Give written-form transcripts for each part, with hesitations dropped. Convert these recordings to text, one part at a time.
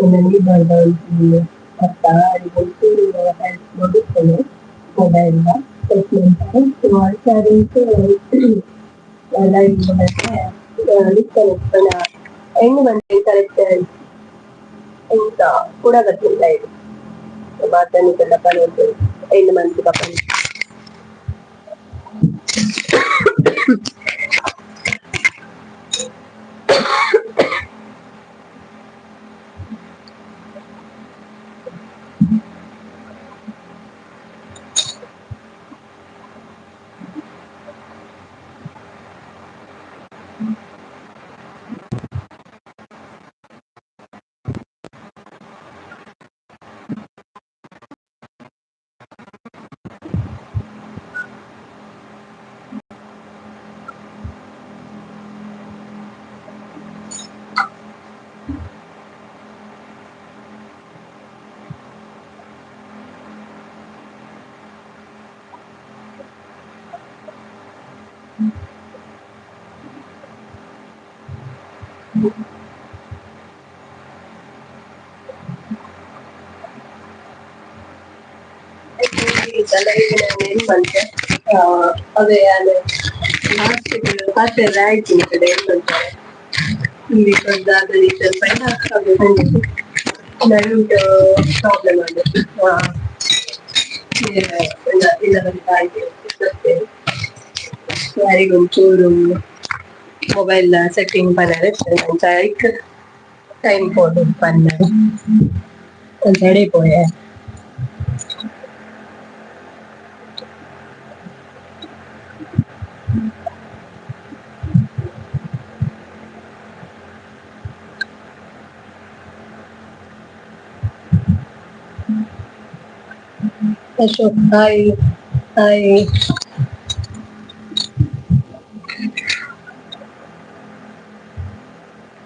ನನಗೆ ಬರ್ಡೌನ್ ಅತ್ತ ಅದಕ್ಕೆ ನೋಡುತ್ತೇನೆ ಮೊಬೈಲ್ ಎಲ್ಲ ಹೆಣ್ಣು ಬಂದ ಕರೆಕ್ಟ್ ಎಂತ ಕೂಡ ಗೊತ್ತಿಲ್ಲ ಇದು ಮಾತನ್ನೆಲ್ಲ ಪಡೆಯುತ್ತೆ ಹೆಣ್ಣು ಮಂದಿ ಪಾಪ ಬಂತೆ ಅದೇ ಹಾಸ್ಪಿಟಲ್ ಆಯ್ತು ಈ ಕಡೆ ಹೇಳ್ತಾರೆ ಇಲ್ಲಿ ಬಂದಾಗಲಿ ಸ್ವಲ್ಪ ನಡುವುದು ಪ್ರಾಬ್ಲಮ್ ಆಗುತ್ತೆ ಯಾರಿಗೊಂಚೂರು ಮೊಬೈಲ್ ಸೆಟ್ಟಿಂಗ್ ಪನ್ನರೆ ಟೈಮ್ போடு பண்ண சடை போய அசோக் ஹாய் ஹாய்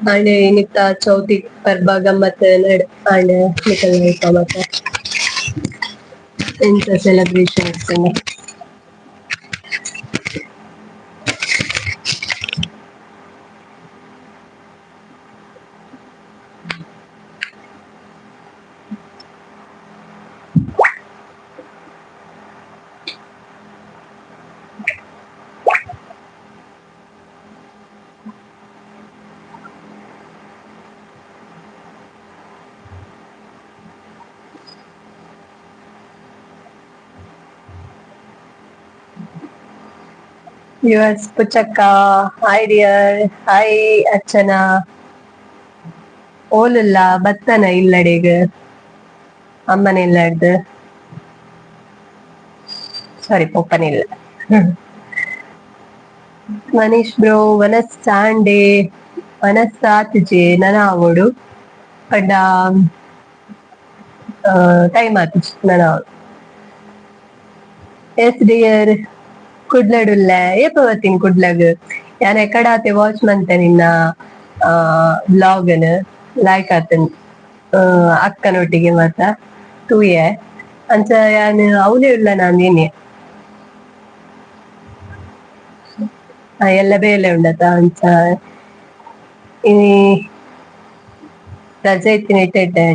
आणि निघता चौथी परबा गंमत आणि निकल मत ಎಂತ ಸೆಲೆಬ್ರೇಷನ್ ಇರ್ತೇನೆ ಯುಎಸ್ Puchakka hi dear hi Archana ಓಲಲ್ಲ ಬತ್ತನ ಇಲ್ಲಡೆಗ ಅಮ್ಮನ ಇಲ್ಲಡ್ದು ಸಾರಿ ಪೊಪ್ಪನಿಲ್ಲ ಮನೀಶ್ ಬ್ರೋ ವನಸ್ ಸಾಂಡೆ ವನಸ್ ಆತುಜೆ ನನ ಆವೋಡು ಪಂಡ ಟೈಮ್ ಆತುಜೆ ನನ ಆವೋಡು ಎಸ್ ಡಿಯರ್ ಕುಡ್ಲಡುಲ್ಲ ಏಪ ಬತ್ತೀನಿ ಕುಡ್ಲಗ್ ಯಾನ್ ಎಕಡಾತೆ ವಾಚ್ ಮಂತೆ ನಿನ್ನ ಬ್ಲಾಗನ್ ಲೈಕ್ ಆತನ್ ಅಕ್ಕನೊಟ್ಟಿಗೆ ಮಾತ ತೂಯೆ ಅಂಚ ಯಾನ್ ಅವನೇ ಉಳ್ಳ ನಾನ್ ಏನೆ ಎಲ್ಲ ಬೇಲೆ ಉಂಡತ ಅಂಚ ರಜೆ ಇತ್ತಿನ ಇಟ್ಟೆ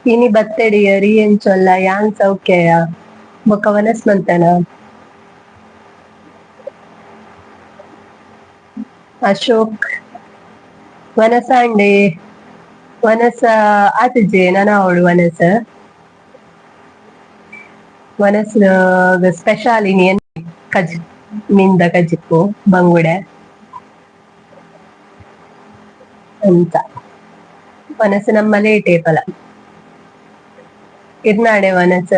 ಇನಿ ಬತ್ತಡಿಯ ರೀಯಂಚೊಲ್ಲ ಯಾನ್ ಸೌಖ್ಯಯ ಬೊಕ್ಕ ವನಸ್ ಮಂತನ ಅಶೋಕ್ ವನಸಾಂಡೆ ವನಸ ಆತುಜೆ ನನ ಅವಳು ವನಸ್ ಸ್ಪೆಷಲ್ ಇನಿ ಕಜ್ ಮಿಂದ ಕಜಿಪ್ಪು ಬಂಗುಡೆ ಅಂತ ವನಸ್ ನಮ್ಮ ಲೇಟೇ ಫಲ ಇರ್ನಾಡೆ ವನಸ್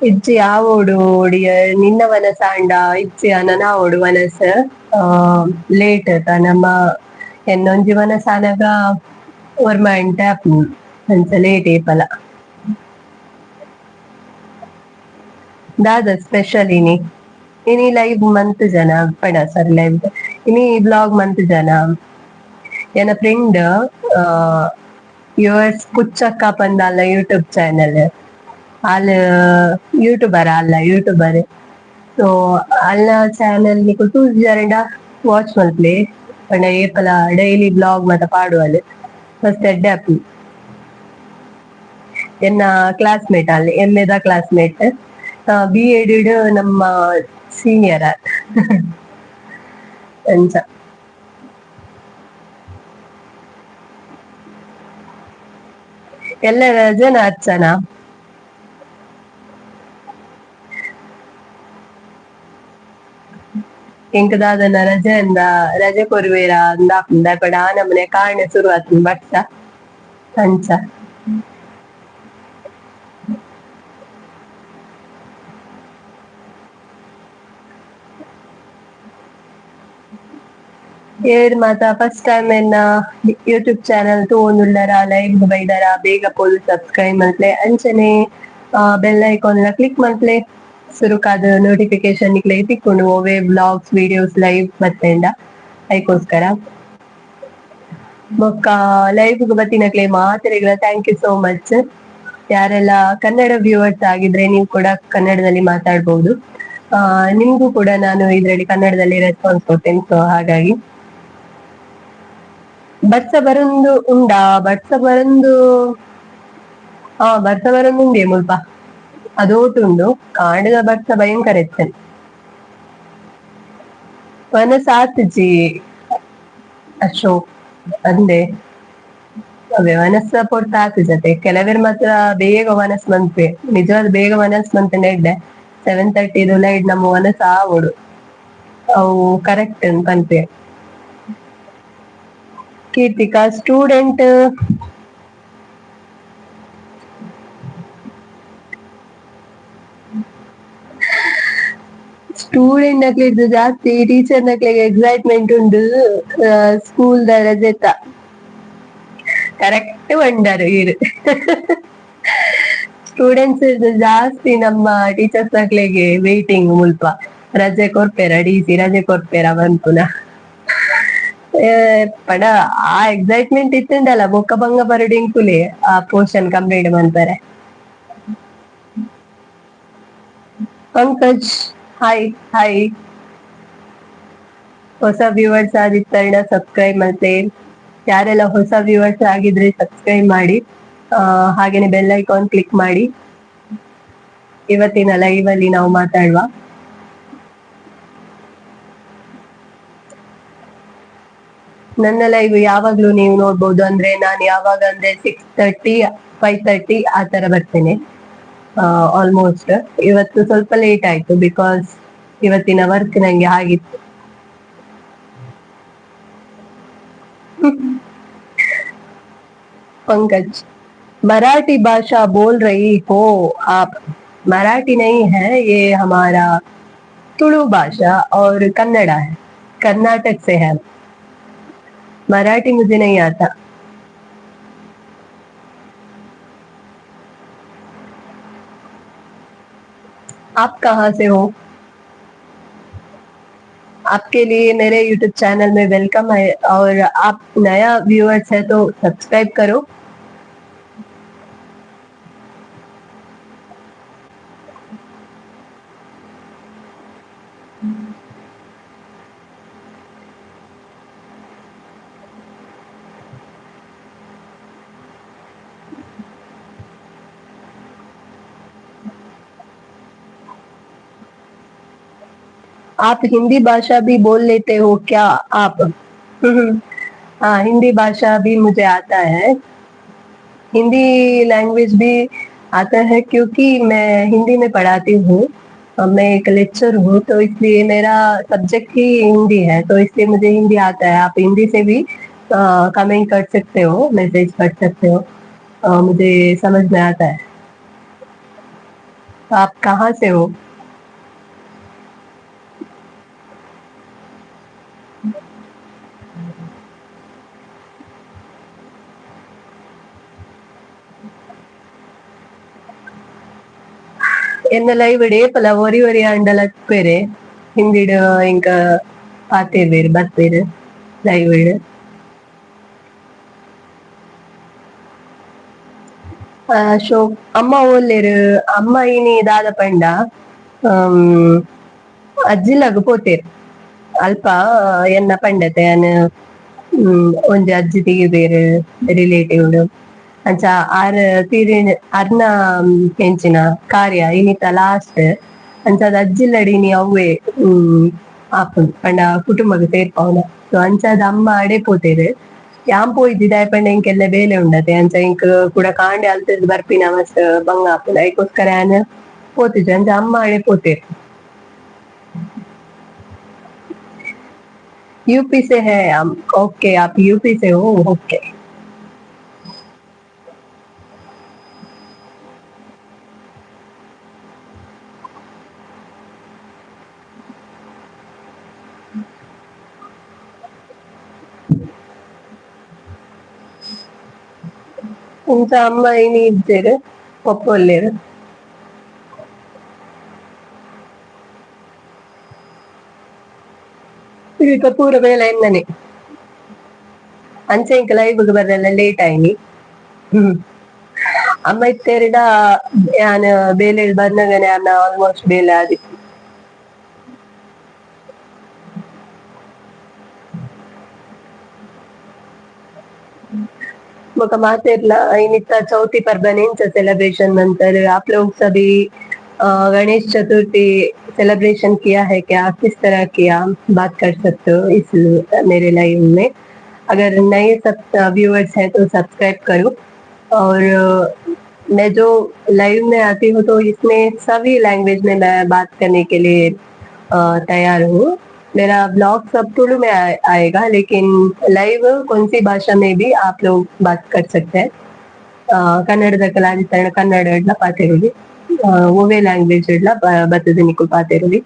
ಇಜ್ಜಿ ಆವೋಡು ಒಡಿಯ ನಿನ್ನ ವನಸಾಂಡ ಇಜ್ಜಿ ನನ ಆವೋಡು ವನಸ್ ಲೇಟ್ ನಮ್ಮ ಎನ್ನೊಂಜಿ ವನಸಾನಗ ಓರ್ಮ ಎಂಟ ಅಂಚ ಲೇಟ್ ಏಪಲ ದಾದ ಸ್ಪೆಷಲ್ ಇನಿ ಲೈವ್ ಮಂತ್ ಜನ ಪಡ ಸರ್ ಲೈವ್ ಇನಿ ಬ್ಲಾಗ್ ಮಂತ್ ಜನ ಎನ್ನ ಫ್ರೆಂಡ್ ಯುವರ್ಸ್ ಪುಚ್ಚಕ್ಕ ಪಂದಾಲ ಯೂಟ್ಯೂಬ್ ಚಾನೆಲ್ ಆಲ್ ಯೂಟ್ಯೂಬರ್ ಸೊ ಅಲ್ಲ ಚಾನೆಲ್ ನಿಕು ತೂಜಿ ಜರಡ ವಾಚ್ ಮಲ್ಪ್ಲೆ ಪಂಡ ಏಪಲ ಡೈಲಿ ಬ್ಲಾಗ್ ಮಾತ ಪಾಡುವಲ್ ಫಸ್ಟ್ ಎಡ್ಡೆ ಅಪ್ಪಿ ಎನ್ನ ಕ್ಲಾಸ್ಮೇಟ್ ಅಲ್ಲಿ ಎಮ್ಮೆದ ಕ್ಲಾಸ್ಮೇಟ್ ಬಿ ಎಡ್ ನಮ್ಮ ಸೀನಿಯರ್ ಅಂಚ ಎಲ್ಲ ರಜನ ಹಚ್ಚನ ಎಂಕ್ ದಾದನ ರಜೆ ಅಂದ ರಜೆ ಕೊರ್ವೇರ ಅಂದ ಪಡ ನಮ್ಮನೆ ಕಾರಣ ಶುರು ಆತನ್ ಬಟ್ಟ ಅಂಚ ಏರ್ ಮಾತ ಫಸ್ಟ್ ಟೈಮ್ ಎನ್ನ ಯೂಟ್ಯೂಬ್ ಚಾನಲ್ ತೂವೊಂದುಲ್ಲರ ಲೈಕ್ ಬೈದರ ಬೇಗ ಪೋದು ಸಬ್ಸ್ಕ್ರೈಬ್ ಮಲ್ತ್ಲೆ ಅಂಚನೆ ಬೆಲ್ ಐಕಾನ್ ಕ್ಲಿಕ್ ಮಲ್ತ್ಲೆ ಸುರುಕಾದ ನೋಟಿಫಿಕೇಶನ್ ನಿಕ್ಲೆ ತಿಕ್ಕೊಂಡು ಓವೇ ಬ್ಲಾಗ್ಸ್ ವಿಡಿಯೋಸ್ ಲೈವ್ ಬತ್ತೆಂಡ ಅದಕ್ಕೋಸ್ಕರ ಬೊಕ್ಕ ಲೈವ್ ಬತ್ತಿನಕ್ಲೆ ಮಾತೆರೆಗ್ಲ ಥ್ಯಾಂಕ್ ಯು ಸೋ ಮಚ್. ಯಾರೆಲ್ಲ ಕನ್ನಡ ವ್ಯೂವರ್ಸ್ ಆಗಿದ್ರೆ ನೀವು ಕೂಡ ಕನ್ನಡದಲ್ಲಿ ಮಾತಾಡ್ಬೋದು. ನಿಮ್ಗೂ ಕೂಡ ನಾನು ಇದ್ರಲ್ಲಿ ಕನ್ನಡದಲ್ಲಿ ರೆಸ್ಪಾನ್ಸ್ ಕೊಡ್ತೇನೆ. ಸೊ ಹಾಗಾಗಿ ಬಟ್ಸ ಬರೊಂದು ಉಂಡಾ ಬಟ್ಸ ಬರೊಂದು ಬಟ್ಸ ಬರೊಂದು ಉಂಡೆ ಮುಲ್ಪ ಅದೋಟುಂಡು ಕಾಂಡದ ಬಟ್ಸ ಭಯಂಕರ ಎತ್ತನ್ ವನಸ್ ಆತುಜಿ ಅಶೋಕ್ ಅಂದೆ ಅವೇ ವನಸ್ ಪೊರ್ತ ಆತುಜತೆ ಕೆಲವೇರ್ ಮಾತ್ರ ಬೇಗ ವನಸ್ ಮಂತ್ವೆ ನಿಜವಾದ ಬೇಗ ವನಸ್ ಮಂತನೆ ಇಡ್ಡೆ 7:30 ಲೈಟ್ ನಮ್ಮ ವನಸ್ ಆವೋಡು ಅವು ಕರೆಕ್ಟ್ ಪಂತೆ. ಕೀರ್ತಿಕಾ ಸ್ಟೂಡೆಂಟ್ ನಕ್ಲೆ ಇದು ಜಾಸ್ತಿ ಟೀಚರ್ ನಕ್ಲೆ ಎಕ್ಸೈಟ್ಮೆಂಟ್ ಉಂಡು ಸ್ಕೂಲ್ ದ ರಜೆತ ಕರೆಕ್ಟ್ ಬಂಡಾರು ಇರು ಸ್ಟೂಡೆಂಟ್ಸ್ ಜಾಸ್ತಿ ನಮ್ಮ ಟೀಚರ್ಸ್ ನಕ್ಲೆಗೆ ವೇಟಿಂಗ್ ಮುಲ್ಪ ರಜೆ ಕೊರ್ಪೆರ ಡಿಸಿ ರಜೆ ಕೊರ್ಪೆರ ಬಂತುನ ಪಂಡ ಆ ಎಕ್ಸೈಟ್ಮೆಂಟ್ ಇತ್ತುಂಡಲ್ಲ ಬೊಕ್ಕ ಭಂಗ ಬರಡಿಂಕುಲೆ ಆ ಪೋರ್ಷನ್ ಕಂಪ್ಲೀಟ್ ಮಾಡ್ತಾರೆ. Pankaj hi hi. ಹೊಸ ವ್ಯೂವರ್ಸ್ ಆಗಿತ್ತಂಡ ಸಬ್ಸ್ಕ್ರೈಬ್ ಮತ್ತೆ ಯಾರೆಲ್ಲ ಹೊಸ ವ್ಯೂವರ್ಸ್ ಆಗಿದ್ರೆ ಸಬ್ಸ್ಕ್ರೈಬ್ ಮಾಡಿ, ಹಾಗೇನೆ ಬೆಲ್ ಐಕಾನ್ ಕ್ಲಿಕ್ ಮಾಡಿ. ಇವತ್ತಿನ ಲೈವ್ ಅಲ್ಲಿ ನಾವು ಮಾತಾಡುವ ನನ್ನ ಲೈವ್ ಯಾವಾಗ್ಲೂ ನೀವು ನೋಡ್ಬೋದು. ಅಂದ್ರೆ ನಾನು ಯಾವಾಗ ಅಂದ್ರೆ 6:30 5:30 ಆ ತರ ಬರ್ತೇನೆ. ಆಲ್ಮೋಸ್ಟ್ ಇವತ್ತು ಸ್ವಲ್ಪ ಲೇಟ್ ಆಯ್ತು ಬಿಕಾಸ್ ಇವತ್ತಿನ ವರ್ಕ್ ನಂಗೆ ಆಗಿತ್ತು. पंकज मराठी भाषा बोल रही हो आप? मराठी नहीं है, ये हमारा तुलु भाषा और कन्नड़ा है, कर्नाटक से है. मराठी मुझे नहीं आता. आप कहाँ से हो? आपके लिए मेरे YouTube चैनल में वेलकम है और आप नया व्यूअर्स है तो सब्सक्राइब करो. आप हिंदी भाषा भी बोल लेते हो क्या आप? हाँ, हिंदी भाषा भी मुझे आता है. हिंदी लैंग्वेज भी आता है क्योंकि मैं हिंदी में पढ़ाती हूँ. मैं एक लेक्चर हूँ तो इसलिए मेरा सब्जेक्ट ही हिंदी है, तो इसलिए मुझे हिंदी आता है. आप हिंदी से भी कमेंट कर सकते हो, मैसेज कर सकते हो, मुझे समझ में आता है. तो आप कहाँ से हो? ಎನ್ನ ಲೈವ್ ಡೇಪಲ ಒರಿ ಅಂಡಲ ಬೇರೆ ಹಿಂದಿಡ್ ಇಂಕ ಪಾತಿರ್ವೇರು ಬರ್ತೀರು ಲೈವ್. ಶೋ ಅಮ್ಮ ಓಲ್ಲೆರ್ ಅಮ್ಮ ಇನಿ ದಾದ ಪಂಡ ಅಜ್ಜಿಲಗ್ ಪೋತೆರ್ ಅಲ್ಪ ಎನ್ನ ಪಂಡತೆ ಅನ್ ಒಂಜಿ ಅಜ್ಜಿ ತೆಗಿಬೇರ್ ರಿಲೇಟಿವ್ ಅಂಚ ಆರ್ ತೀರಿನ ಅರ್ನ ಎಂಚಿನ ಕಾರ್ಯ ಇನಿತ ಲಾಸ್ಟ್ ಅಂಚಾದ್ ಅಜ್ಜಿಲಡ್ ಇನಿ ಅವ್ವೆ ಆಪುಂಡು ಪಂಡ ಕುಟುಂಬಗ್ ಸೇರ್ಪವುನ ಸೊ ಅಂಚಾದ್ ಅಮ್ಮ ಅಡೆ ಪೋತೆರ್ ಯಾನ್ ಪೋಯಿದ್ದಿ ದಾಯಪಂಡ ಎಂಕೆಲ್ಲ ಬೇಲೆ ಉಂಡತೆ ಅಂಚ ಇಂಕ್ ಕೂಡ ಕಾಂಡೆ ಅಲ್ತದ್ ಬರ್ಪಿನ ಮಸ್ತ್ ಬಂಗ ಆಪುಂಡು ಐಕೋಸ್ಕರ ಯಾನ್ ಪೋತಿದ್ದೆ ಅಂಚ ಅಮ್ಮ ಅಡೆ ಪೋತೆರ್. यूपी से है हम। ओके आप यूपी से हो। ओके ಇಂಚ ಅಮ್ಮ ಇನಿ ಇಜ್ಜೆರ್ ಪಪ್ಪ ಒಲ್ಲೆರ್ ಈಗ ಪೂರ ಬೇಲೆ ಎನ್ನನೆ ಅಂಚೆ ಇಂಕ ಲೈವ್ಗ್ ಬರ್ರೆಲ್ಲ ಲೇಟ್ ಆಯ್ನಿ ಅಮ್ಮ ಇತ್ತೆರ್ಡ ಯಾನ್ ಬೇಲೆಗ್ ಬಂದಗನೆ ಯಾನ್ ಆಲ್ಮೋಸ್ಟ್ ಬೇಲೆ ಆದಿ. बका मातेर्ला इनिता चौथी परबन इंच सेलिब्रेशन मंतर आप लोग सभी गणेश चतुर्थी सेलिब्रेशन किया है क्या, किस तरह किया, बात कर सकते हो इस मेरे लाइव में। अगर नए सब व्यूअर्स हैं तो सब्सक्राइब करो और मैं जो लाइव में आती हूँ तो इसमें सभी लैंग्वेज में मैं बात करने के लिए तैयार हूँ। मेरा ब्लॉग सब तुलु में आएगा लेकिन लाइव कौन सी भाषा में भी आप लोग बात कर सकते हैं। ಕನ್ನಡದ ಕಲಾವಿದರನ್ನ ಕನ್ನಡ ಪಾತಿರುಲಿ ಒವೆ ಲ್ಯಾಂಗ್ವೇಜ್ ಬರ್ತದೆ ನಿಕ್ಕು ಪಾತಿರುಲಿ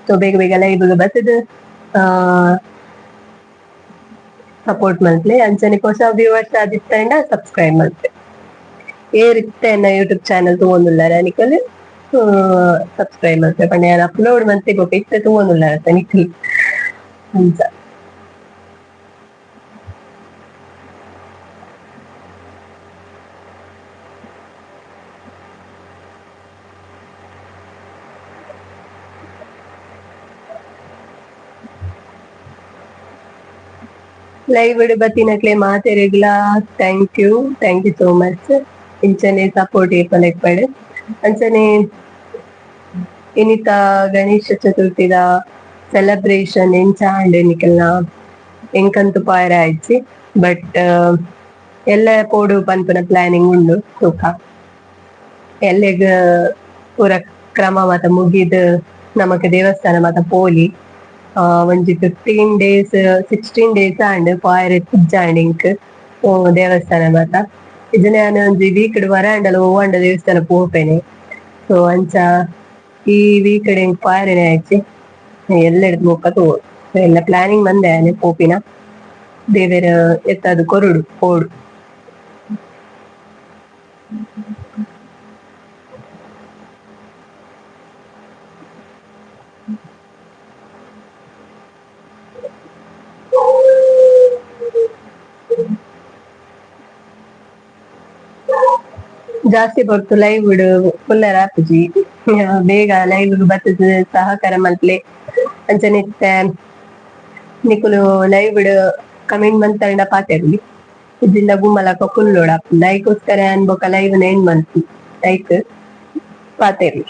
ಸೊ ಬೇಗ ಬೇಗ ಲೈವ್ ಬರ್ತದೆ ಸಪೋರ್ಟ್ ಮಲ್ತ್ಲೆ ಅಂಚನೆ ಹೊಸ ವ್ಯೂವರ್ಸ್ ಆದಿತ್ತಂಡ ಸಬ್ಸ್ಕ್ರೈಬ್ ಮಲ್ತೆ ಏರಿತ್ತೆ ಎನ್ನ ಯೂಟ್ಯೂಬ್ ಚಾನಲ್ ತಗೊಂಡುಲ್ಲಾರ ನಿಕಲ್ ಸಬ್ಸ್ಕ್ರೈಬ್ ಮಲ್ತೆ ಪಂಡ ಯಾನ್ ಅಪ್ಲೋಡ್ ಮಲ್ತೆ ಗೊತ್ತ ಇತ್ತೆ ತಗೊಂಡುಲ್ಲಾರ ನಿಖಿಲ್ ಅಂಚ ಲೈವ್ ಬತ್ತಿನಕ್ಲೆ ಮಾತೆರೆಗ್ಲ ಥ್ಯಾಂಕ್ ಯು ಸೋ ಮಚ್ ಇಂಚನೆ ಸಪೋರ್ಟ್ ಏಪಲೆಗ್ ಪಡೆ ಅಂಚನೆ ಇನಿತ ಗಣೇಶ ಚತುರ್ಥಿದ ಸೆಲೆಬ್ರೇಷನ್ ಎಂಚ ಆಂಡ್ ನಿಕಲ್ನ ಎಂಕಂತು ಪಾಯರ ಆಯ್ಚಿ ಬಟ್ ಎಲ್ಲ ಪೋಡು ಪನ್ಪುನ ಪ್ಲಾನಿಂಗ್ ಉಂಡು ತೂಕ ಎಲ್ಲೆಗ್ ಪೂರ ಕ್ರಮ ಮಾತ ಮುಗಿದ್ ನಮಕ್ ದೇವಸ್ಥಾನ ಮಾತ ಪೋಲಿ ಒಂಜಿ 15 days 16 days ಆಂಡ್ ಪಾಯರೆ ಇಜ್ಜಾಂಡ್ ಇಂಕ್ ದೇವಸ್ಥಾನ ಮಾತ ಇಜ್ಜಿನ ಯಾನ್ ಒಂಜಿ ವೀಕ್ಡ್ ವರಾಂಡಲ ಓವಾಂಡ ದೇವಸ್ಥಾನ ಪೋಪೆನೆ ಸೊ ಅಂಚ ಈ ವೀಕಡ್ ಎಂಕ್ ಪಾಯರೆನೆ ಆಯ್ಚಿ ಎಲ್ಲೆಡ್ ಬೊಕ ತೂವೊಡು ಎಲ್ಲ ಪ್ಲಾನಿಂಗ್ ಮಂದೆ ಆನೆ ಪೋಪಿನ ದೇವೆರ್ ಎತ್ತದು ಕೊರುಡು ಪೋಡು. ಜಾಸ್ತಿ ಬರ್ತು ಲೈವ್ ಫುಲ್ಲರ್ ಆಪುಜಿ ಬೇಗ ಲೈವ್ ಬರ್ತದ ಸಹಕಾರ ಮಲ್ಪಲೆ ಅಂಚನೆ ನಿಕುಲು ಲೈವ್ ಕಮೆಂಟ್ ಮಂತಂಡ ಪಾತೆರ್ಲಿ ಇದ್ದಿಂದ ಗುಮ್ಮಲಕ ಕುಲ್ಲೋಡ ಲೈಕೋಸ್ಕರ ಅನ್ಬೋಕ ಲೈವ್ ಎಂಡ್ ಮಂತ್ ಲೈಕ್ ಪಾತೆರ್ಲಿ.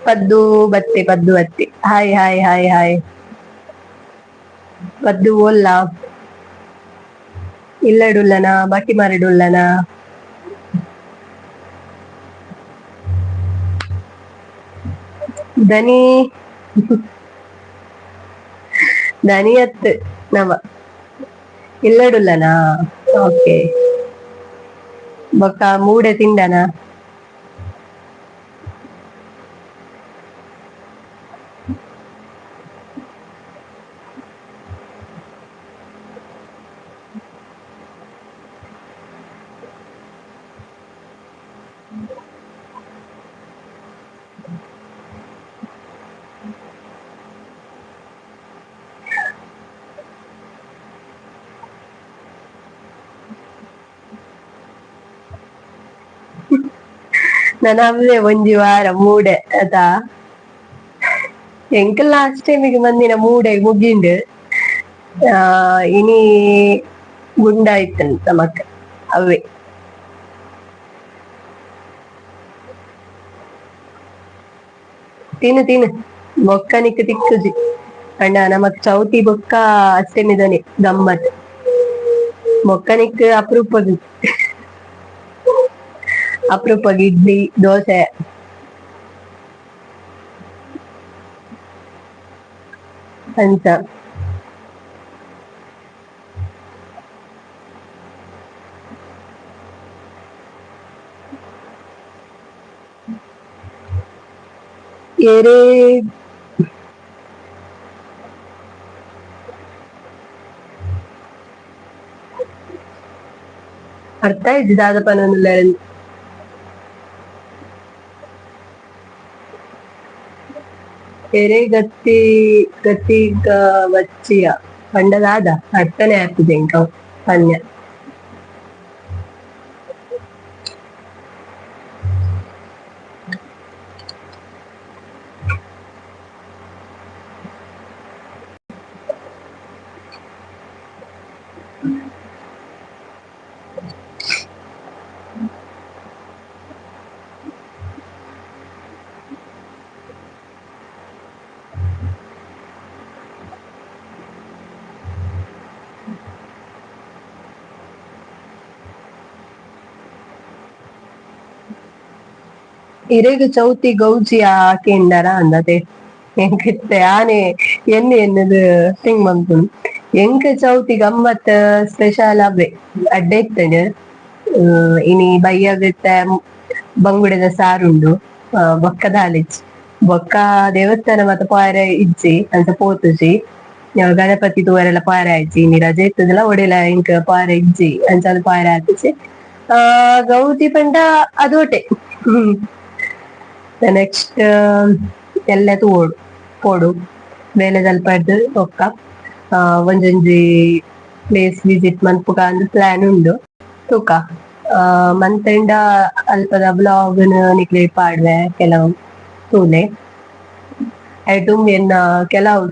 ಪದ್ದು ಬತ್ತೆ ಪದ್ದು ಬತ್ತೆ hi hi hi hi Paddu ಓಲ್ಲ ಇಲ್ಲಡುಲ್ಲನ ಬಟ್ಟಿ ಮಾರಿಡುಲ್ಲನ ದನಿ ದನಿಯತ್ ನವ ಇಲ್ಲಡುಲ್ಲನಾ ಓಕೆ ಬೊಕ್ಕ ಮೂಡೆ ತಿಂಡನ ನಾನು ಅವೇ ಒಂಜಿ ವಾರ ಮೂಡೆ ಅದ ಎಂಕ್ ಲಾಸ್ಟ್ ಟೈಮಿಗೆ ಮಂದಿನ ಮೂಡೆ ಮುಗಿಂಡು ಇನಿ ಗುಂಡಾಯ್ತಂತ ಮಕ್ಕ ಅವೇ ತಿನ್ನು ತಿನ್ನು ಬೊಕ್ಕ ನಿಕ್ ತಿಕ್ಕುಜಿ ಅಣ್ಣ ನಮಕ್ ಚೌತಿ ಬೊಕ್ಕ ಅಷ್ಟೇನಿದಾನೆ ಗಮ್ಮತ್ ಬೊಕ್ಕ ನಿಕ್ ಅಪರೂಪಗ್ ಇಡ್ಲಿ ದೋಸೆ ಅಂತ ಏರೇ ಅರ್ಥ ಇದ್ದು ದಾದಪನೊಂದುಲ್ಲ ಎರೆ ಗತ್ತಿ ಗತ್ತಿಗ ವಚ್ಚಿಯ ಪಂಡದಾದ ಅರ್ಥನೇ ಆಗ್ತದೆ ಇಂಕ ಪನ್ಯ ಇರೆಗ್ ಚೌತಿ ಗೌಜಿ ಆಕೆಂಡರ ಅಂದತೆ ಎಂಕಿತ್ತೆ ಆನೆ ಎನ್ನದು ತಿಂಗ್ ಮಂತು ಎಂಕ್ ಚೌತಿ ಗಮ್ಮತ್ ಸ್ಪೆಷಲ್ ಅವೇ ಅಡ್ಡೆ ಇತ್ತಂಡ್ ಇನಿ ಬಯ್ಯಗಿತ್ತ ಬಂಗುಡೆದ ಸಾರುಂಡು ಬೊಕ್ಕ ದಾಲಿಜಿ ಬೊಕ್ಕ ದೇವಸ್ಥಾನ ಮತ್ತ ಪಾಯರೆ ಇಜ್ಜಿ ಅಂಚ ಪೋತುಜಿ ಗಣಪತಿ ತೂವರೆಲ್ಲ ಪಾಯರೆ ಆಯ್ಜಿ ಇನಿ ರಜೆ ಇತ್ತದಲ್ಲ ಒಡೆಲ ಇಂಕ್ ಪಾಯರೆ ಇಜ್ಜಿ ಅಂಚಾದ್ ಪಾಯರೆ ಆತಿಜಿ ಗೌಜಿ ಪಂಡ ಅದೋಟೆ ನೆಕ್ಸ್ಟ್ ಎಲ್ಲ ತೂವೋಡು ಪೋಡು ಬೇಲೆ ದಲ್ಪಡ್ದು ಬೊಕ್ಕ ಒಂಜೊಂಜಿ ಪ್ಲೇಸ್ ವಿಸಿಟ್ ಮನ್ಪುಗ ಅಂದ್ ಪ್ಲಾನ್ ಉಂಡು ತೂಕ ಮಂತೆಂಡ ಅಲ್ಪದ ಬ್ಲಾಗ್ ನಿಕ್ಲೆ ಪಾಡ್ವೆ ಕೆಲವು ತೂಲೆ ಐಟು ಎನ್ನ ಕೆಲವು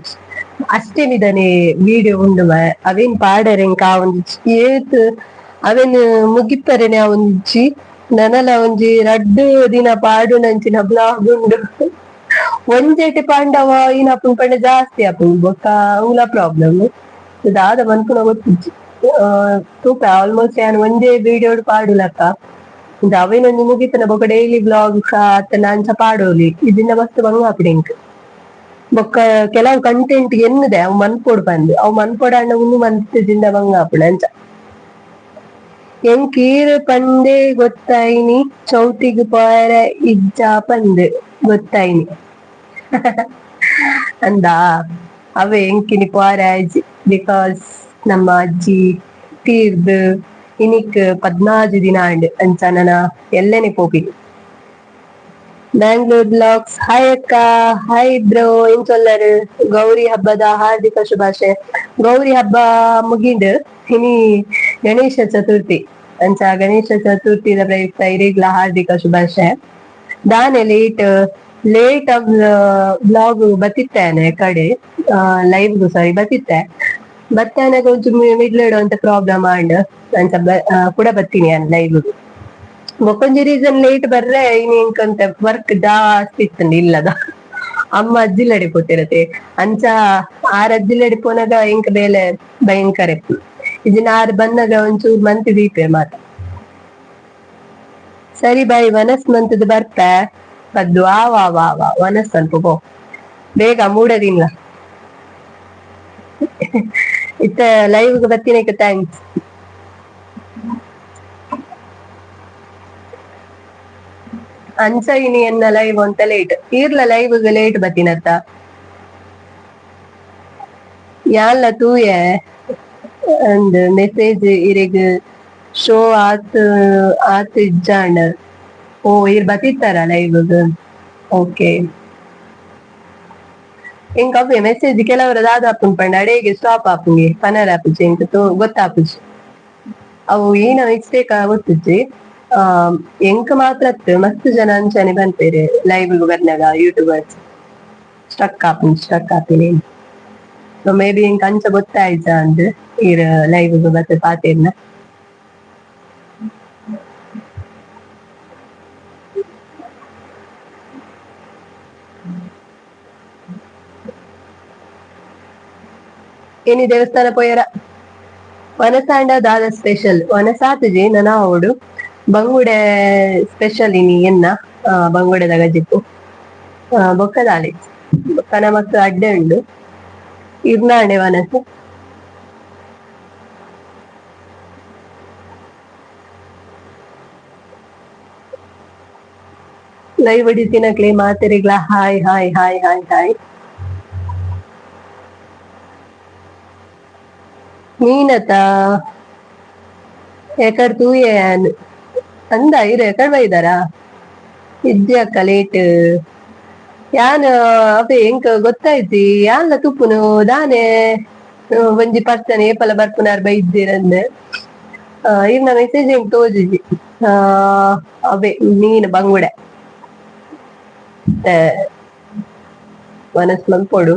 ಅಷ್ಟೇನಿದಾನೆ ವಿಡಿಯೋ ಉಂಡು ಅವೇನ್ ಪಾಡರೆಂಕ ಒಂಜಿ ಏತ್ ಅವೇನ್ ಮುಗಿಪ್ಪರೆನೆ ಒಂಜಿ ನನಲ ಒಂಜಿ ರಡ್ಡು ದಿನ ಪಾಡು ನಂಚಿನ ಬ್ಲಾಗ್ ಉಂಡು ಒಂಜೇಟೆ ಪಾಂಡವ ಇನಪುನ್ ಪಂಡ ಜಾಸ್ತಿ ಆಪುಂಡು ಬೊಕ್ಕ ಅವ್ಲ ಪ್ರಾಬ್ಲಮ್ ದಾದ ಮನ್ಪುನ ಗೊತ್ತಿಜ್ಜಿ ತೂಕ ಆಲ್ಮೋಸ್ಟ್ ಯಾನ್ ಒಂದೇ ವಿಡಿಯೋ ಪಾಡುಲಕ್ಕ ಅವೇನೊಂದು ಮುಗಿತನ ಬೊಕ್ಕ ಡೈಲಿ ಬ್ಲಾಗ್ ಅತ್ತನ ಅಂಚ ಪಾಡೋಲಿ ಇದನ್ನ ಮಸ್ತ್ ಬಂಗ ಆಪಿಡೆಂಕ್ ಬೊಕ್ಕ ಕೆಲವು ಕಂಟೆಂಟ್ ಎನ್ನದೆ ಅವು ಮನ್ಪೊಡು ಬಂದು ಅವು ಮನ್ಪೊಡಾಂಡ ಉಂದು ಮನ್ಪುಜಿಂದ ಬಂಗ ಆಪುಂಡು ಅಂಚ ಎಂಕೀರ್ ಪಂದೆ ಗೊತ್ತಾಯಿನಿ ಚೌತಿಗ್ ಪಾಯರೆ ಇಜ್ಜ ಪಂದ್ ಗೊತ್ತಾಯಿನಿ ಅಂದ ಅವೇ ಎಂಕಿನಿ ಪಾಯರೆ ಆಯ್ಜಿ ಬಿಕಾಸ್ ನಮ್ಮ ಅಜ್ಜಿ ತೀರ್ದ್ ಇನಿಕ್ 14 ದಿನ ಆಂಡ್ ಅಂಚ ನನ ಎಲ್ಲೆನೆ ಪೋಪಿನಿ ಬ್ಯಾಂಗ್ಳೂರ್ ಬ್ಲಾಗ್ಸ್ ಹಾಯ್ ಅಕ್ಕ ಹಾಯ್ ಬ್ರೋ ಎಂಚೊಲ್ಲರು ಗೌರಿ ಹಬ್ಬದ ಹಾರ್ದಿಕ ಶುಭಾಶಯ ಗೌರಿ ಹಬ್ಬ ಮುಗಿಂಡ್ ಇನಿ ಗಣೇಶ ಚತುರ್ಥಿ ಅಂಚ ಗಣೇಶ ಚತುರ್ಥಿದ ಪ್ರಯುಕ್ತ ಇರೆಗ್ಲ ಹಾರ್ದಿಕ ಶುಭಾಶಯ ದಾನೆ ಲೇಟ್ ಬ್ಲಾಗ್ ಬತ್ತಿತ್ತೇನೆ ಕಡೆ ಲೈವ್ ಸಾರಿ ಬತ್ತಿತ್ತೆ ಬತ್ತಾನೆ ಕೊಂಚ ಮಿಡ್ಲೆಡು ಅಂತ ಪ್ರಾಬ್ಲಮ್ ಆಂಡ್ ಅಂಚ ಕೂಡ ಬತ್ತೀನಿ ನಾನು ಲೈವ್ ಬೊಕೊಂಜಿ ರೀಸನ್ ಲೇಟ್ ಬರ್ರೆ ಇನಿ ಇಂಕಂತ ವರ್ಕ್ ಜಾಸ್ತಿ ಇತ್ತಂಡಿ ಇಲ್ಲದ ಅಮ್ಮ ಅಜ್ಜಿಲಡೆ ಪೋತಿರತೆ ಅಂಚ ಅಜ್ಜಿಲಡೆ ಪೋನಾಗ ಇಂಕ ಬೇಲೆ ಭಯಂಕರ ಇತ್ತು ಇದನ್ನ ಬಂದಾಗ ಒಂಚೂರು ಮಂತ್ ದೀಪೆ ಮಾತ ಸರಿ ಬಾಯ್ ವನಸ್ ಮಂತದ ಬರ್ಪೆ ಪದ್ದು ವಾ ವನಸ್ ಅಲ್ಪ ಪೋ ಬೇಗ ಮೂಡದಿಲ್ಲ ಇತ್ತ ಲೈವ್ ಬತ್ತಿನಕ್ಕೆ ಥ್ಯಾಂಕ್ಸ್ ಅಂಚ ಇನಿ ಎನ್ನ ಲೈವ್ ಅಂತ ಲೇಟ್ ಈರ್ಲ ಲೈವ್ ಲೇಟ್ ಬತ್ತಿನತ್ತ ಯಾನ್ಲ ತೂಯೆ ಅಂದ್ ಮೆಸೇಜ್ ಇರೆಗ್ ಶೋ ಆತ್ ಇಜ್ಜಾಂಡ್ ಓ ಇರ್ ಬತ್ತಿತ್ತಾರ ಲೈವ್ ಓಕೆ ಇಂಕ ಅವೇ ಮೆಸೇಜ್ ಕೆಲವರ ದಾದ ಆಪುಂಡು ಪಂಡ ಅಡೆಗೆ ಸ್ಟಾಪ್ ಆಪುಂಗೆ ಪನರ್ ಆಪುಜಿ ಇಂಕ ಗೊತ್ತಾಪುಜಿ ಅವು ಏನ ಮಿಸ್ಟೇಕ್ ಗೊತ್ತುಜ್ಜಿ ಆ ಎಂಕ್ ಮಾತ್ರ ಮಸ್ತ್ ಜನ ಅಂಚನೆ ಬಂತೇರಿ ಲೈವ್ ಬರ್ನಾಗ ಯೂಟ್ಯೂಬರ್ಸ್ ಸ್ಟಕ್ ಆಪಿನಿ ಸೊ ಮೇ ಬಿ ಇಂಕ ಅಂಚ ಗೊತ್ತಾಯ್ತ ಅಂದ್ ಈರ್ ಲೈವ್ ಬತ್ತ ಪಾತೆರ್ನ ಏನಿ ದೇವಸ್ಥಾನ ಪೋಯರ ವನಸಾಂಡ ದಾದ ಸ್ಪೆಷಲ್ ವನಸಾತುಜಿ ನನ ಅವಡು ಬಂಗುಡೆ ಸ್ಪೆಷಲ್ ಇನಿ ಎನ್ನ ಬಂಗುಡೆದ ಗಜಿಪ್ಪು ಬೊಕ್ಕದಾಲಿ ಬೊಕ್ಕ ನಮಕ್ ಅಡ್ಡೆ ಉಂಡು ಇರ್ನಾಂಡೆ ವನಸ್ ಲೈವ್ ಹೊಡಿತಿನಕ್ಲೆ ಮಾತೆರಿಗ್ಲ hi hi hi hi hi ನೀನತ ಎಕಡ್ ತೂಯೇನ್ ಅಂದ ಇರು ಎಕಡ್ ಬೈದಾರ ಇಜ್ಜಿ ಅಕ್ಕ ಲೇಟ್ ಯಾನ್ ಅವೇ ಎಂಕ್ ಗೊತ್ತಾಯ್ತಿ ಯಾನ್ಲ ತುಪ್ಪುನು ದಾನೆ ಒಂಜಿ ಪರ್ಸನ್ ಏಪಲ ಬರ್ಪುನಾರ್ ಬೈದ್ದೀರಂದ್ ಇರ್ನ ಮೆಸೇಜ್ ಎಂಕ್ ತೋಜುಜಿ ಅವೇ ನೀನ್ ಬಂಗುಡೆ ವನಸ್ ಮಲ್ಪೊಡು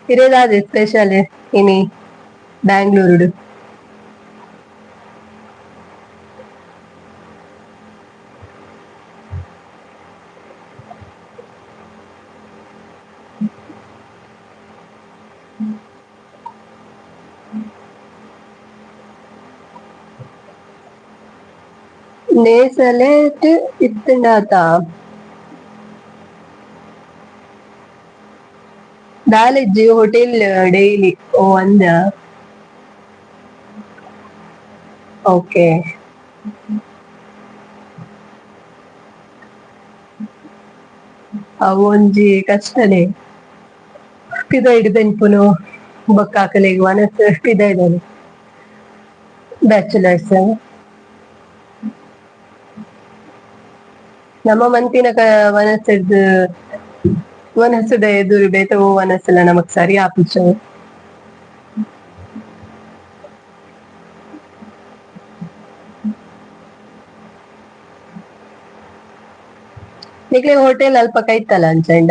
ಇರೆದಾದೆ ಸ್ಪೆಷಲ್ ಇನಿ ಬ್ಯಾಂಗ್ಳೂರುಡು ನೇಸಲೇಟ್ ಇತ್ತಂಡಾತ ದಾಲೆಜ್ಜಿ ಹೋಟೆಲ್ ಡೈಲಿ ಓ ಅಂದ ಓಕೆ ಅವು ಒಂಜಿ ಕಷ್ಟನೇ ಪಿದಾಯ್ಡ್ ಬೆನ್ಪುನು ಬೊಕ್ಕಾಕಲೆಗ್ ವನಸ್ ಪಿದಾಯ್ಡನು ಬ್ಯಾಚುಲರ್ಸ್ ನಮ್ಮ ಮಂತಿನ ವನಸಡ್ ವನಸದ ಎದುರು ಬೇತ ಓ ವನಸಲ ನಮಕ್ ಸರಿ ಆಪುಚ್ಚು ನಿಕ್ಲೆ ಹೋಟೆಲ್ ಅಲ್ಪ ಕೈತಲ್ಲ ಅಂಚಂಡ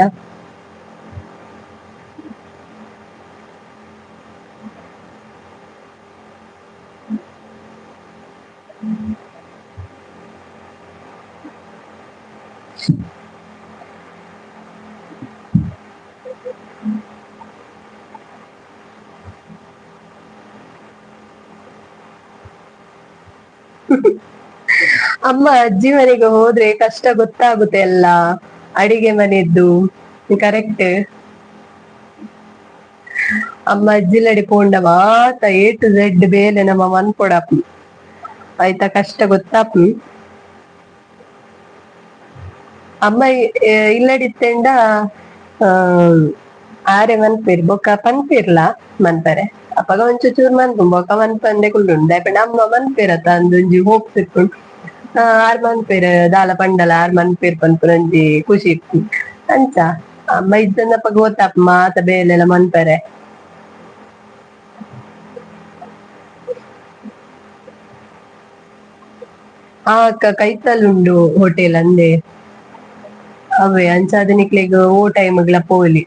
ಅಮ್ಮ ಅಜ್ಜಿ ಮನೆಗೆ ಹೋದ್ರೆ ಕಷ್ಟ ಗೊತ್ತಾಗುತ್ತೆ ಎಲ್ಲ ಅಡಿಗೆ ಮನೆದ್ದು ಕರೆಕ್ಟ್ ಅಮ್ಮ ಅಜ್ಜಿಲಡಿ ಪೋಂಡ ಮಾತ A to Z ಬೇಲೆ ನಮ್ಮ ಮನ್ಪೊಡಾಪು ಆಯ್ತಾ ಕಷ್ಟ ಗೊತ್ತಾಪು ಅಮ್ಮ ಇಲ್ಲಡಿತ್ತೆಂಡ ಆರೆ ಮನ್ಪೇರ್ ಬೊಕ್ಕ ಪನ್ಪೇರ್ಲ ಮನ್ಪರೆ ಅಪ್ಪಗ ಒಂಚೂರು ಚೂರು ಮನ್ಪು ಬೊಕ್ಕ ಮನ್ಪಂದೆ ಕುಲ್ಲುಂಡು ದಾಯಪಂಡ ಅಮ್ಮ ಮನ್ಪೇರತ ಅಂದೊಂಜಿ ಹೋಪ್ ತಿಕ್ಕುಂಡು ಆರ್ ಮನ್ಪೇರ್ ದಾಲ ಪಂಡಲ ಆರ್ ಮನ್ಪೇರ್ ಪನ್ಪುನಂಜಿ ಖುಷಿ ಇತ್ತು ಅಂಚ ಅಮ್ಮ ಇಜ್ಜಂದಪ್ಪ ಗೊತ್ತಾಪ್ ಮಾತ ಬೇಲೆಲ ಮನ್ಪರೆ ಆ ಅಕ್ಕ ಕೈತಲ್ಲುಂಡು ಹೋಟೆಲ್ ಅಂದೆ ಅವೇ ಅಂಚಾದ ನಿಕ್ಲೆಗ್ ಓ ಟೈಮ್ಗ್ಲ ಪೋಲಿ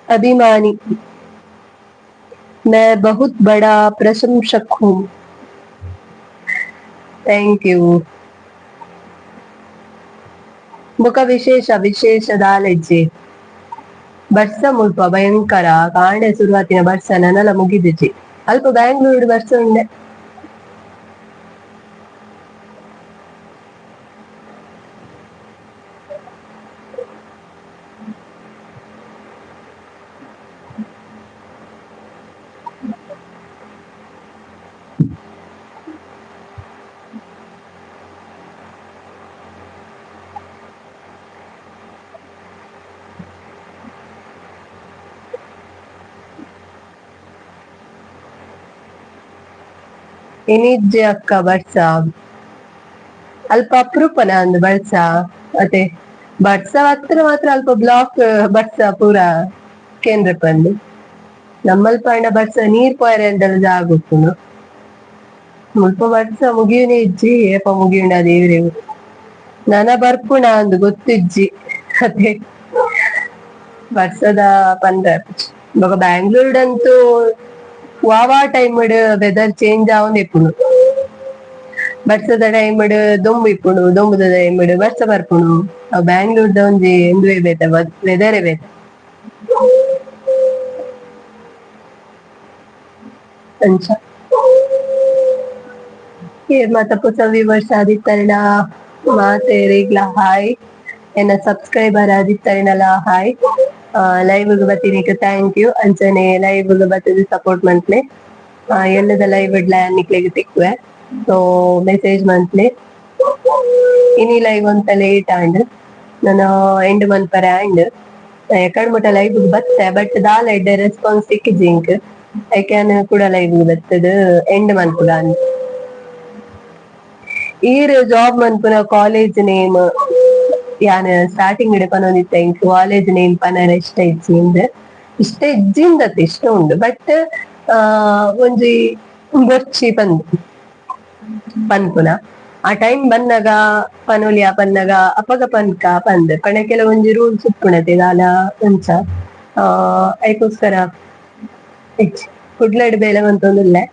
अभिमानी मैं बहुत बड़ा प्रशंसक हूँ ಥ್ಯಾಂಕ್ ಯು ಬೊಕ ವಿಶೇಷ ದಾಲೆಜ್ಜಿ ಬರ್ಸ ಮುಲ್ಪ ಭಯಂಕರ ಕಾಂಡೆ ಶುರುವಾತಿನ ಬರ್ಸ ನನಲ ಮುಗಿದಿಜ್ಜಿ ಅಲ್ಪ ಬ್ಯಾಂಗ್ಳೂರ್ ಬರ್ಸ ಉಂಡೆ ಇನಿಜ್ಜೆ ಅಕ್ಕ ಬರ್ಸ ಅಲ್ಪ ಅಪರೂಪನ ಅಂದ್ ಬರ್ಸ ಅತೆ ಬಟ್ಸ ಹತ್ರ ಮಾತ್ರ ಅಲ್ಪ ಬ್ಲಾಕ್ ಬಟ್ಸ ಪೂರ ಕೇಂದ್ರ ಪಂದ್ ನಮ್ಮಲ್ಪ ಅಣ್ಣ ಬಟ್ಸ ನೀರ್ ಪೋಯರೆ ಅಂತೆಲ್ಲ ಜಾಗ ಉಪ್ಪುಂಡು ಮುಲ್ಪ ಬಟ್ಸ ಮುಗಿಯುನೆ ಇಜ್ಜಿ ಏಪ ಮುಗಿಯುಂಡ ದೇವ್ರೆ ನನ ಬರ್ಪುನ ಅಂದ್ ಗೊತ್ತಿಜ್ಜಿ ಅದೇ ಬಟ್ಸದ ಪಂದ ಬೊಕ ಬ್ಯಾಂಗ್ಳೂರ್ಡಂತೂ ವಾವಾ ಟೈಮ್ಡ್ ವೆದರ್ ಚೇಂಜ್ ಆವೊಂದೆ ಇಪ್ಪುಂಡು ಬಟ್ಸದ ಟೈಮ್ಡ್ ದೊಂಬು ಇಪ್ಪುಂಡು ದೊಂಬುದ ಟೈಮ್ಡ್ ಬಟ್ಸ ಬರ್ಪುಂಡು ಅವ್ ಬ್ಯಾಂಗ್ಳೂರ್ದ ಒಂಜಿ ಎಂದುವೆ ಬೇತೆ ವೆದರೇ ಬೇತೆ ಅಂಚ ಮತ್ತ ಪುತ ವಿವರ್ಸ್ ಆದಿತ್ತರಣ ಮಾತೆರೆಗ್ಲ ಹಾಯ್ ಎನ್ನ ಸಬ್ಸ್ಕ್ರೈಬರ್ ಆದಿತ್ತರಣಲ ಹಾಯ್ ಲೈವ್ ಬತ್ತಿನಿಕ್ ಥ್ಯಾಂಕ್ ಯು ಅಂಚನೆ ಲೈವ್ ಬತ್ತದ ಸಪೋರ್ಟ್ ಮನ್ಪುಲೆ ಎಲ್ಲದ ಲೈವ್ ಇಡ್ಲ ನಿಕ್ಲೆಗ್ ತಿಕ್ಕುವೆ ಸೊ ಮೆಸೇಜ್ ಮನ್ಪುಲೆ ಇನಿ ಲೈವ್ ಒಂತ ಲೇಟ್ ಆಂಡ್ ನಾನು ಎಂಡ್ ಮನ್ಪರೆ ಆಂಡ್ ಎಕಡ್ ಮುಟ ಲೈವ್ ಬತ್ತೆ ಬಟ್ ದಾಲ ಎಡ್ಡೆ ರೆಸ್ಪಾನ್ಸ್ ಸಿಕ್ಕಿಜಿಂಕ್ ಐ ಕ್ಯಾನ್ ಕೂಡ ಲೈವ್ ಬತ್ತದ ಎಂಡ್ ಮನ್ಪುಗ ಅಂದ್ ಈರ್ ಜಾಬ್ ಮನ್ಪುನ ಕಾಲೇಜ್ ನೇಮ್ ಯಾನ್ ಸ್ಟಾರ್ಟಿಂಗ್ ಡ್ ಪನೊಂದಿತ್ತ ಇಂಕ್ ಕಾಲೇಜ್ ನೇಮ್ ಪನರ ಇಷ್ಟ ಇಜ್ಜಿಂದತ್ ಇಷ್ಟ ಉಂಡು ಬಟ್ ಒಂಜಿ ಗೊರ್ಚಿ ಪನ್ಪುನ ಆ ಟೈಮ್ ಬನ್ನಗ ಪನೊಲಿಯ ಪನ್ನಗ ಅಪಗ ಪನ್ಕ ಪಂದ್ ಪಂಡ ಕೆಲವೊಂಜಿ ರೂಲ್ಸ್ ಉಪ್ಪುಣತೆ ದಾಲ ಅಂಚ ಐಕೋಸ್ಕರ ಇಜ್ಜಿ ಕುಡ್ಲಡ್ ಬೇಲೆ ಮಂತೊಂದುಲ್ಲೆ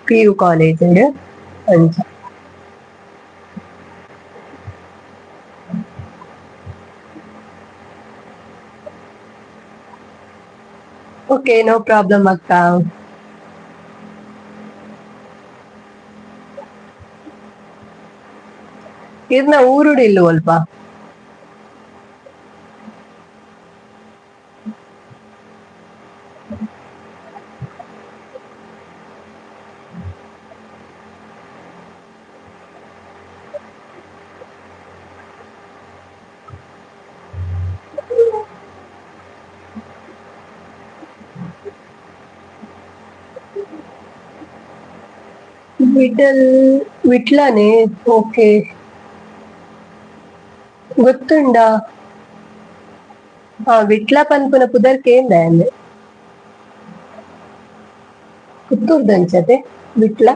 PU ಕಾಲೇಜ್ ಡ್ ಅಂಚ ಓಕೆ ನೋ ಪ್ರಾಬ್ಲಮ್ ಅಕ್ಕ ಇರ್ನ ಊರುಡಿಲ್ಲು ಅಲ್ಪ ವಿಟ್ಲನೆ ಓಕೆ ಗೊತ್ತುಂಡ ವಿಟ್ಲ ಪನ್ಪುನ ಪುದರ್ ಕೇಂದ ಅಂದೆ ಪುತ್ತೂರ್ದಂಚತೆ ವಿಟ್ಲ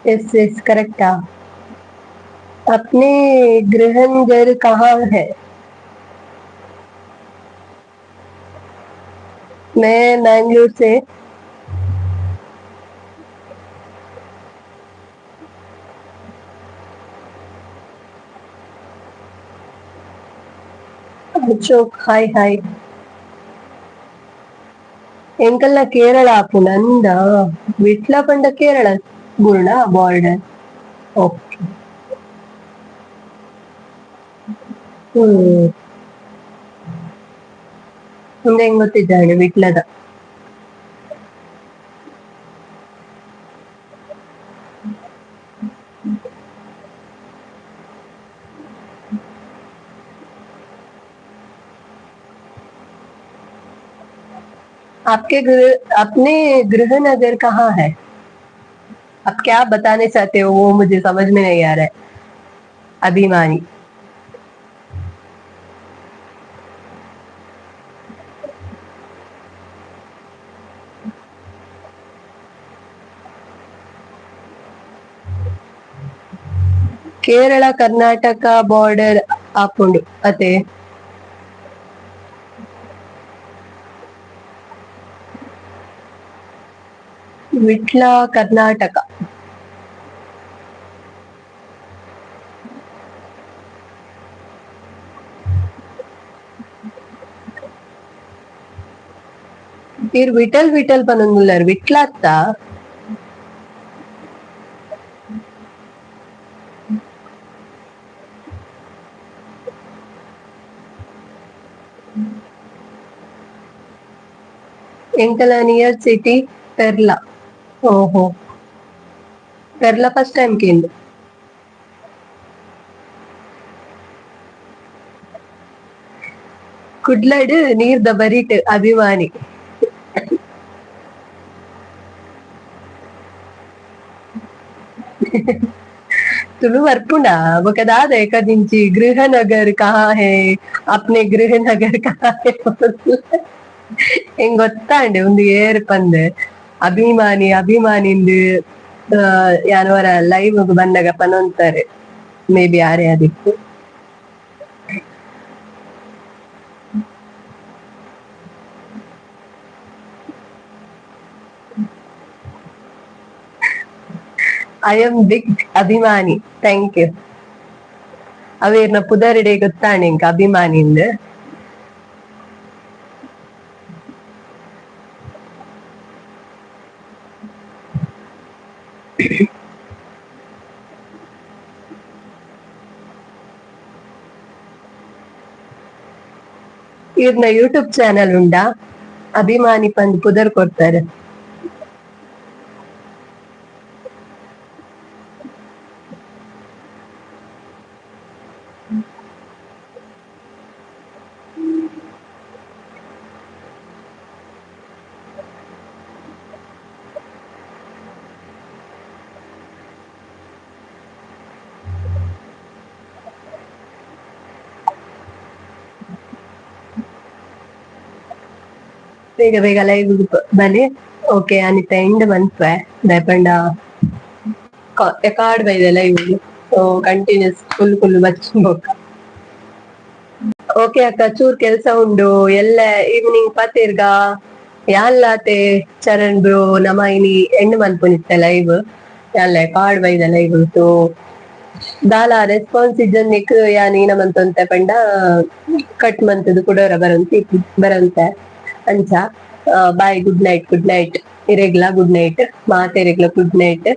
एस करेक्टा अपने गृहनगर कहाँ है मैं मैंगलोर से अशोक हाय हाय ಎಂಕಲ್ನ ಕೇರಳ ಆಪುಂಡು ಅಂದ ವಿಟ್ಲ ಪಂಡ ಕೇರಳ ಬುರ್ಣ ಬಾರ್ಡರ್ ಓಕೆ ಮುಂದೆ ಹೆಂಗ್ ಗೊತ್ತಿದ್ದಾಳೆ ವಿಟ್ಲದ अपने गृह नगर कहाँ है आप क्या बताने चाहते हो वो मुझे समझ में नहीं आ रहा है अभिमानी ಕೇರಳ ಕರ್ನಾಟಕ ಬಾರ್ಡರ್ ಆಪುಂಡು ಅತೆ ವಿಟ್ಲ ಕರ್ನಾಟಕ ಇರ್ ವಿಠಲ್ ವಿಠಲ್ ಪನೊಂದುಲ್ಲೆರ್ ವಿಟ್ಲ ಅತ್ತ ಎಂಕಲ ನಿಯರ್ ಸಿಟಿ ಪೆರ್ಲ. ಓಹೋ, ಪೆರ್ಲ ಫಸ್ಟ್ ಟೈಮ್ ಕೇಂದು. ಕುಡ್ಲಡ್ ನೀರ್ದ ಬರಿಟ್ ಅಭಿಮಾನಿ. ತುಳು ಬರ್ಪುಂಡ ಬೊಕ ದಾದ ಏಕದಿಂಚಿ ಗೃಹನಗರ್ ಕಹಾ ಹೇ, ಅಪ್ನೆ ಗೃಹನಗರ್ ಕಹಾ ಹೇ ಹೆಂಗ್ ಗೊತ್ತಾಂಡೆ ಒಂದು ಏರ್ ಪಂದ್ ಅಭಿಮಾನಿ ಅಭಿಮಾನಿಂದ್ ಯಾನವರ ಲೈವ್ ಬಂದಾಗ ಪನೊಂತಾರೆ ಮೇ ಬಿ ಯಾರೇ ಆದಿತ್ತು. ಐ ಆಮ್ ಬಿಗ್ ಅಭಿಮಾನಿ, ಥ್ಯಾಂಕ್ ಯು. ಅವೇರ್ನ ಪುದರ್ಡೆ ಗೊತ್ತಾಂಡೆ ಇಂಕ ಅಭಿಮಾನಿಂದ್. ಇವ್ರನ್ನ ಯೂಟ್ಯೂಬ್ ಚಾನೆಲ್ ಉಂಡಾ, ಅಭಿಮಾನಿ ಪಂದ್ ಪುದರ್ ಕೊಡ್ತಾರೆ. ಬೇಗ ಬೇಗ ಲೈವ್ ಬಲಿ. ಓಕೆ ಅನಿತ ಎಂಡ್ ಮನ್ಪೆ ದಯಪಂಡ ರೆಕಾರ್ಡ್ ಬೈದೆ ಲೈವ್, ಸೊ ಕಂಟಿನ್ಯೂಸ್ ಫುಲ್ ಬಚ್ಚಿಬೋಕ. ಓಕೆ ಅಕ್ಕ, ಚೂರ್ ಕೆಲ್ಸ ಉಂಡು. ಎಲ್ಲ ಈವ್ನಿಂಗ್ ಪತ್ತಿರ್ಗ ಯಾನ್ಲಾತೆ ಚರಣ್ ಬ್ರೋ ನಮ ಇನಿ ಎಂಡ್ ಮನ್ಪುನಿತ್ತೆ ಲೈವ್. ಯಾನ್ ರೆಕಾರ್ಡ್ ಬೈದೆ ಲೈವ್, ಸೊ ದಾಲ ರೆಸ್ಪಾನ್ಸ್ ಇಜ್ಜನ್ನಿಕ್ ಯಾನ್ ಈನ ಮಂತೊಂತೆ ಪಂಡ ಕಟ್ ಮಂತದು ಕುಡೋರ ಬರಂತೆ ಅಂಚ. Bye, good night, good night. ಇರೆಗ್ಲ ಗುಡ್ ನೈಟ್, ಮಾತೆರೆಗ್ಲ ಗುಡ್ ನೈಟ್.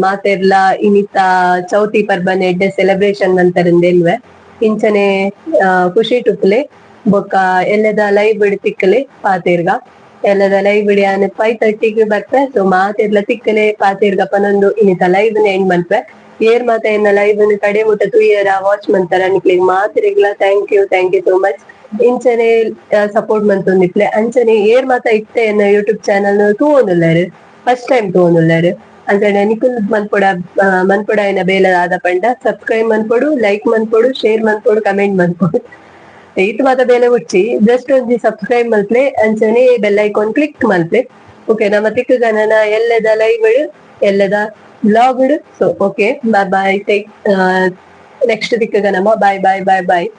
ಮಾತೆರ್ಲ ಇನಿತ ಚೌತಿ ಪರ್ಬನ್ ಎಡ್ಡೆ ಸೆಲೆಬ್ರೇಷನ್ ಮಂತರಿಂದೆಲ್ವೆ ಇಂಚನೆ ಖುಷಿ ಟುಪ್ಲೆ ಬೊಕ್ಕ ಎಲ್ಲದ ಲೈವ್ ಬಿಡ್ ತಿಕ್ಕಲೆ ಪಾತೆರ್ಗ. ಎಲ್ಲದ ಲೈವ್ ಬಿಡಿ ಆನೆ 5:30 ಬರ್ಪೆ. ಸೊ ಮಾತೆರ್ಲ ತಿಕ್ಕಲೆ ಪಾತೆರ್ಗ ಪನೊಂದು ಇನಿತ ಲೈವ್ ಎಂಡ್ ಮನ್ಪೆ. ಏರ್ ಮಾತ ಎನ್ನ ಲೈವ್ ಕಡೆ ಮುಟ್ಟ ತುಯ್ಯರ ವಾಚ್ ಮಂತರ ನಿಕ್ಲಿಗ್ ಮಾತೆರೆಗ್ಲ ಥ್ಯಾಂಕ್ ಯು ಸೋ ಮಚ್. ಇಂಚನೆ ಸಪೋರ್ಟ್ ಮಂತೊಂದಿಪ್ಲೆ ಅಂಚನೆ ಏರ್ ಮಾತ ಇತ್ತೆ ಎನ್ನ ಯೂಟ್ಯೂಬ್ ಚಾನಲ್ ತೂವೊಂದುಲ್ಲೆರ್, ಫಸ್ಟ್ ಟೈಮ್ ತೂವೊಂದುಲ್ಲೆರ್. ಅಂಚನೆ ನಿಕುಲ್ ಮನ್ಪೊಡ ಏನ ಬೇಲ ಆದ ಪಂಡ ಸಬ್ಸ್ಕ್ರೈಬ್ ಮನ್ಪೊಡು, ಲೈಕ್ ಮನ್ಪೊಡು, ಶೇರ್ ಮನ್ಪೊಡು, ಕಮೆಂಟ್ ಮನ್ಪೊಡು. ಇಟ್ ಮಾತ ಬೇಲೆ ಮುಚ್ಚಿ ಜಸ್ಟ್ ಒಂಜಿ ಸಬ್ಸ್ಕ್ರೈಬ್ ಮಲ್ಪಲೆ ಅಂಚನೆ ಬೆಲ್ ಐಕಾನ್ ಕ್ಲಿಕ್ ಮಲ್ಪಲೆ. ಓಕೆ, ನಮ್ಮ ತಿಕ್ಕ ಗಣನ ಎಲ್ಲದ ಲೈವ್ ಎಲ್ಲದ blog. So okay, bye bye. Take next ತಿಕ್ಕ ಗಣಮ. ಬಾಯ್ ಬಾಯ್ ಬಾಯ್ ಬಾಯ್.